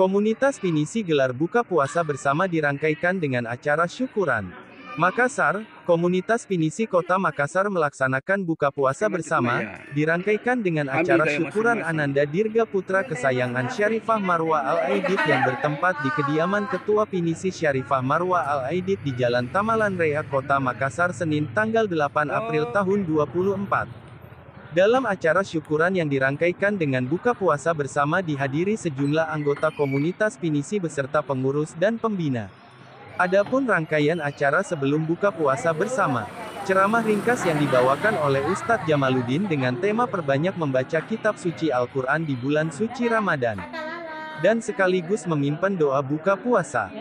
Komunitas Pinisi gelar buka puasa bersama dirangkaikan dengan acara syukuran. Makassar, Komunitas Pinisi Kota Makassar melaksanakan buka puasa bersama, dirangkaikan dengan acara syukuran Ananda Dirga Putra kesayangan Syarifah Marwa Al-Aidit yang bertempat di kediaman Ketua Pinisi Syarifah Marwa Al-Aidit di Jalan Tamalan Raya Kota Makassar Senin tanggal 8 April tahun 2024. Dalam acara syukuran yang dirangkaikan dengan buka puasa bersama dihadiri sejumlah anggota komunitas Pinisi beserta pengurus dan pembina. Adapun rangkaian acara sebelum buka puasa bersama, ceramah ringkas yang dibawakan oleh Ustadz Jamaluddin dengan tema perbanyak membaca kitab suci Al-Quran di bulan suci Ramadan. Dan sekaligus memimpin doa buka puasa.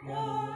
Yeah.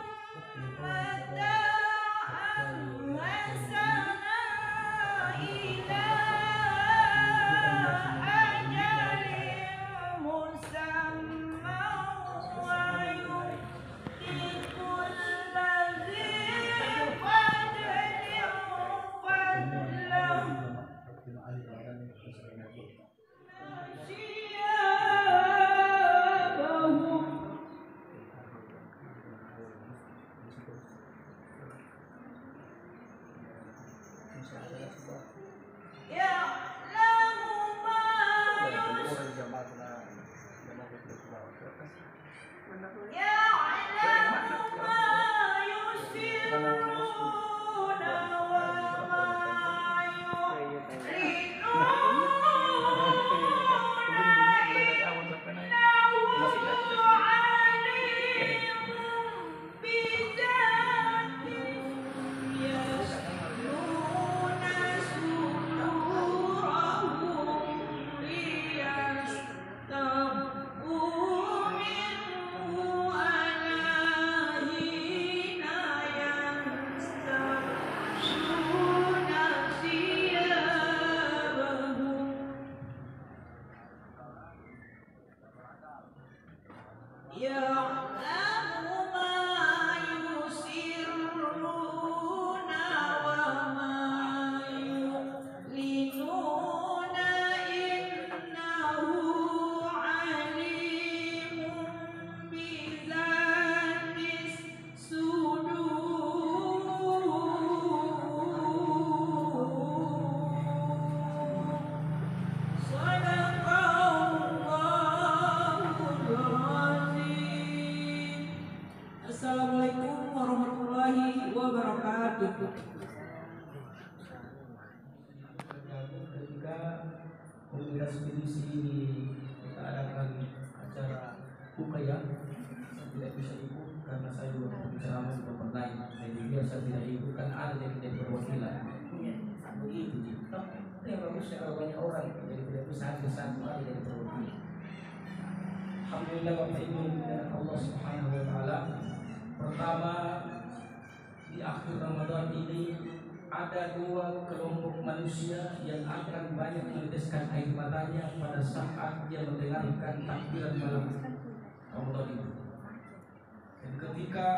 komunitas PDC ini kita adakan acara buka ya, saya tidak bisa ikut karena saya juga berceramah di tempat lain, jadi biasa tidak ikut kan ada jadi perwakilan. Begitu gitu. Yang bagusnya kalau banyak orang jadi tidak bisa satu ada jadi perwakilan. Alhamdulillah Bapak Ibu dan Allah Subhanahu Wa Taala. Pertama, di akhir Ramadan ini ada dua kelompok manusia yang akan banyak meneteskan air matanya pada saat dia mendengarkan takbiran malam Ramadan itu. Dan ketika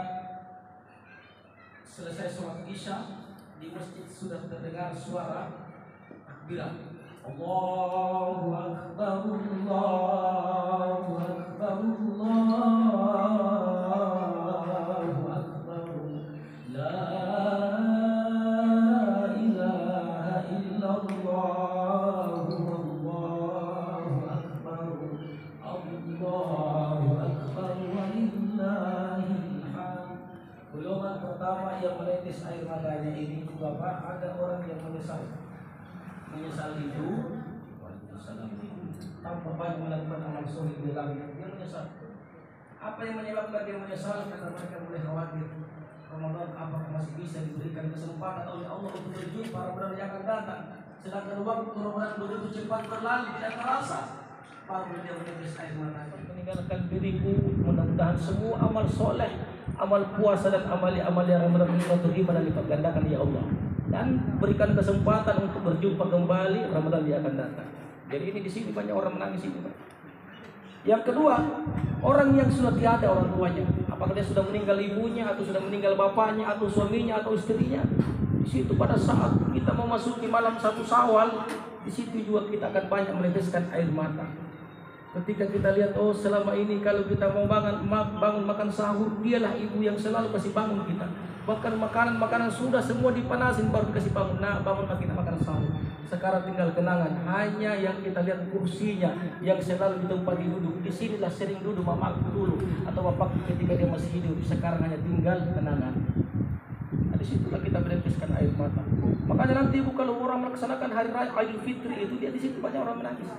selesai sholat Isya di masjid sudah terdengar suara takbiran, Allahu Akbar, Allahu Akbar, Allahu Akbar, La ilaha illallah, Allahu Akbar, Allahu Akbar, walillahil hamd. Golongan pertama yang menetes air matanya ini Bapak, ada orang yang menyesal itu, tanpa banyak melakukan amal soleh di dalamnya, dia menyesal. Apa yang menyebabkan dia menyesal? Karena mereka mulai khawatir Ramadan apakah masih bisa diberikan kesempatan oleh Allah untuk berjumpa Ramadan yang akan datang. Sedangkan waktu Ramadan begitu cepat berlalu tidak terasa. Baru dia menetes air mata. Meninggalkan diriku, mudah-mudahan semua amal soleh, amal puasa dan amal-amal yang Ramadan ini terima dan lipat gandakan ya Allah. Dan berikan kesempatan untuk berjumpa kembali Ramadan yang akan datang. Jadi ini di sini banyak orang menangis itu. Yang kedua, orang yang sudah tiada orang tuanya, apakah dia sudah meninggal ibunya atau sudah meninggal bapaknya atau suaminya atau istrinya. Di situ pada saat kita memasuki malam 1 Syawal, di situ juga kita akan banyak meneteskan air mata. Ketika kita lihat, oh selama ini kalau kita mau bangun makan sahur, dialah ibu yang selalu kasih bangun kita. Bahkan makanan sudah semua dipanasin baru dikasih bangun. Nah, bangun kita makan sahur. Sekarang tinggal kenangan. Hanya yang kita lihat kursinya yang selalu ditempati duduk. Di sinilah sering duduk mamaku dulu atau bapakku ketika dia masih hidup. Sekarang hanya tinggal kenangan. Nah, di situlah kita meneteskan air mata. Makanya nanti ibu kalau orang melaksanakan hari raya Idul Fitri itu, dia di situ banyak orang menangis.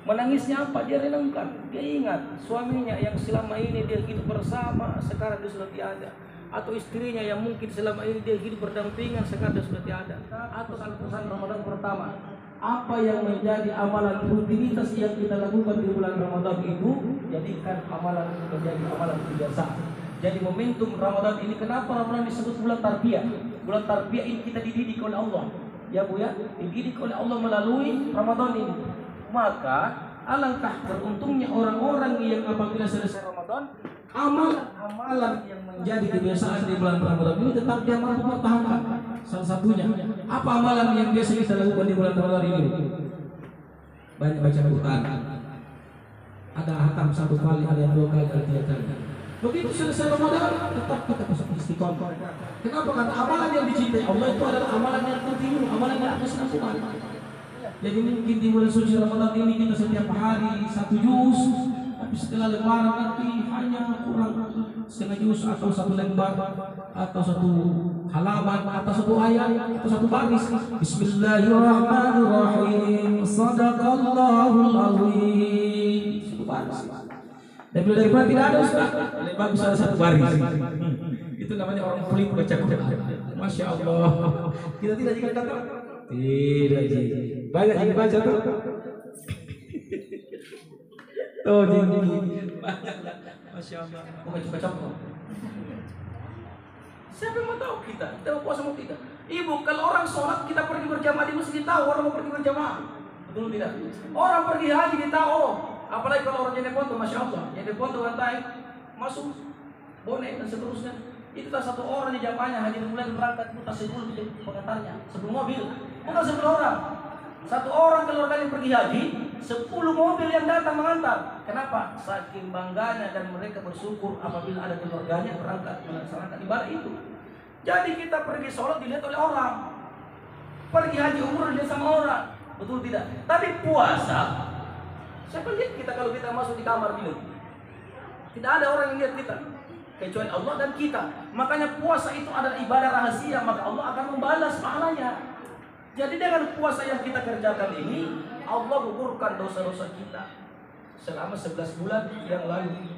Menangisnya apa? Dia renungkan, dia ingat suaminya yang selama ini dia hidup bersama, sekarang dia sudah tiada. Atau istrinya yang mungkin selama ini dia hidup berdampingan, sekarang dia sudah tiada. Atau pesan Ramadan pertama, apa yang menjadi amalan rutinitas yang kita lakukan di bulan Ramadan itu, jadikan amalan menjadi amalan kebiasaan. Jadi momentum Ramadan ini, kenapa Ramadan disebut bulan tarbiyah? Bulan tarbiyah ini kita dididik oleh Allah, ya Bu ya, dididik oleh Allah melalui Ramadan ini. Maka alangkah beruntungnya orang-orang yang apabila selesai Ramadan, amalan yang menjadi kebiasaan di bulan Ramadan ini tetap dia mampu pertahankan. Salah satunya, apa amalan yang biasa kita lakukan di bulan Ramadan ini? Banyak baca Quran. Ada hatam 1 kali, ada yang 2 kali, ada 3 kali. Begitu selesai Ramadan, tetap kita masuk istiqomah. Kenapa? Karena amalan yang dicintai Allah itu adalah amalan yang kontinu, amalan yang terus lakukan. Jadi mungkin di bulan suci Ramadan ini kita setiap hari 1 juz, tapi setelah lebaran nanti hanya kurang setengah juz atau 1 lembar atau 1 halaman atau 1 ayat atau 1 baris. Bismillahirrahmanirrahim. Shadaqallahul azim. 1 baris. Dan bila daripada tidak ada Ustaz, lebih bagus ada 1 baris. Itu namanya orang pelit baca Quran. Masya Allah. Kita tidak jika kata tidak jadi banyak yang baca tuh. Tuh jadi banyak. Masya Allah. Bukan cuma contoh. Siapa yang mau tahu kita? Kita mau puasa mau tidak? Ibu, kalau orang sholat kita pergi berjamaah di masjid tahu orang mau pergi berjamaah. Betul tidak? Orang pergi haji dia tahu. Apalagi kalau orang jadi foto, Masya Allah. Jadi foto lantai masuk bonek dan seterusnya. Itu tak 1 orang di jamaahnya haji mulai berangkat putar 10 pengantarnya 10 mobil. Bukan 10 orang. 1 orang keluarganya pergi haji, 10 mobil yang datang mengantar. Kenapa? Saking bangganya dan mereka bersyukur apabila ada keluarganya berangkat melaksanakan ibadah itu. Jadi kita pergi sholat dilihat oleh orang, pergi haji umroh dilihat sama orang, betul tidak? Tapi puasa, siapa lihat kita kalau kita masuk di kamar minum? Tidak ada orang yang lihat kita, kecuali Allah dan kita. Makanya puasa itu adalah ibadah rahasia, maka Allah akan membalas pahalanya. Jadi dengan puasa yang kita kerjakan ini, Allah gugurkan dosa-dosa kita selama 11 bulan yang lalu.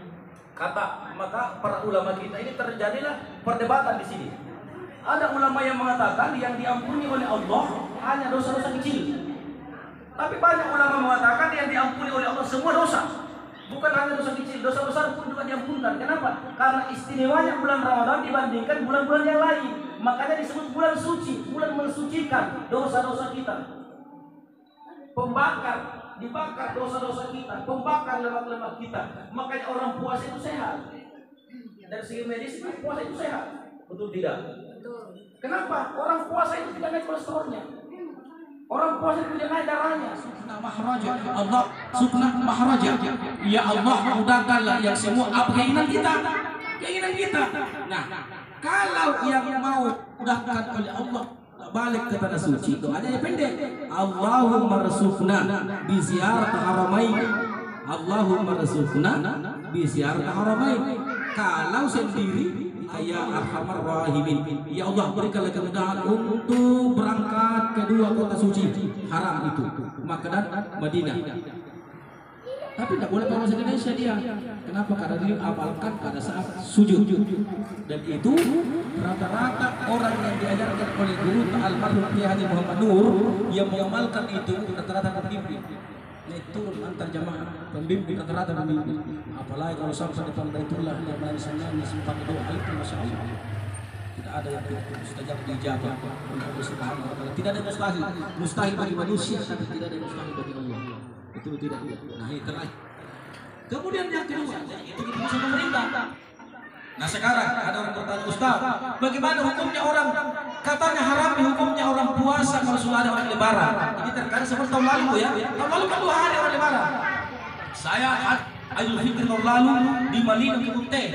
Maka para ulama kita ini terjadilah perdebatan di sini. Ada ulama yang mengatakan yang diampuni oleh Allah hanya dosa-dosa kecil. Tapi banyak ulama mengatakan yang diampuni oleh Allah semua dosa. Bukan hanya dosa kecil, dosa besar pun juga diampunkan. Kenapa? Karena istimewanya bulan Ramadan dibandingkan bulan-bulan yang lain. Makanya disebut bulan suci, bulan mensucikan dosa-dosa kita. Pembakar, dibakar dosa-dosa kita, pembakar lemak-lemak kita. Makanya orang puasa itu sehat. Dari segi medis puasa itu sehat. Betul tidak? Betul. Kenapa? Orang puasa itu tidak naik kolesterolnya. Orang puasa itu tidak naik darahnya. Allah sukna mahraja. Ya Allah, mudahkanlah yang semua apa keinginan kita. Keinginan kita. Nah, kalau yang mau mudahkan oleh Allah balik ke tanah suci, doanya yang pendek. Allahumma rasulna bi ziyarat haramain. Allahumma rasulna bi ziyarat haramain. Kalau sendiri, ya arhamar rahimin, ya Allah berikanlah kemudahan untuk berangkat ke dua kota suci haram itu, Makkah dan Madinah. Tapi tidak boleh bahasa Indonesia dia. Kenapa? Karena dia amalkan pada saat sujud. Dan itu rata-rata orang yang diajarkan oleh guru almarhum Kiai Haji Muhammad Nur yang mengamalkan itu rata-rata pembimbing. Naik turun antar jamaah pembimbing rata-rata pembimbing. Apalagi kalau sampai depan Baitullah yang dari sana simpan doa itu, masya Allah. Tidak ada yang mustajab dijabah oleh Allah Subhanahu wa Ta'ala. Tidak ada mustahil. Mustahil bagi manusia, tapi tidak ada mustahil bagi Allah. Itu tidak. Nah, ini terakhir. Kemudian yang kedua, itu keputusan pemerintah. Nah, sekarang ada orang bertanya, Ustaz, bagaimana hukumnya orang katanya haram hukumnya orang puasa kalau sudah ada orang lebaran? Ini terkadang seperti tahun lalu ya. Tahun lalu kan 2 hari orang lebaran. Saya Idul Fitri tahun lalu di Malino minum teh.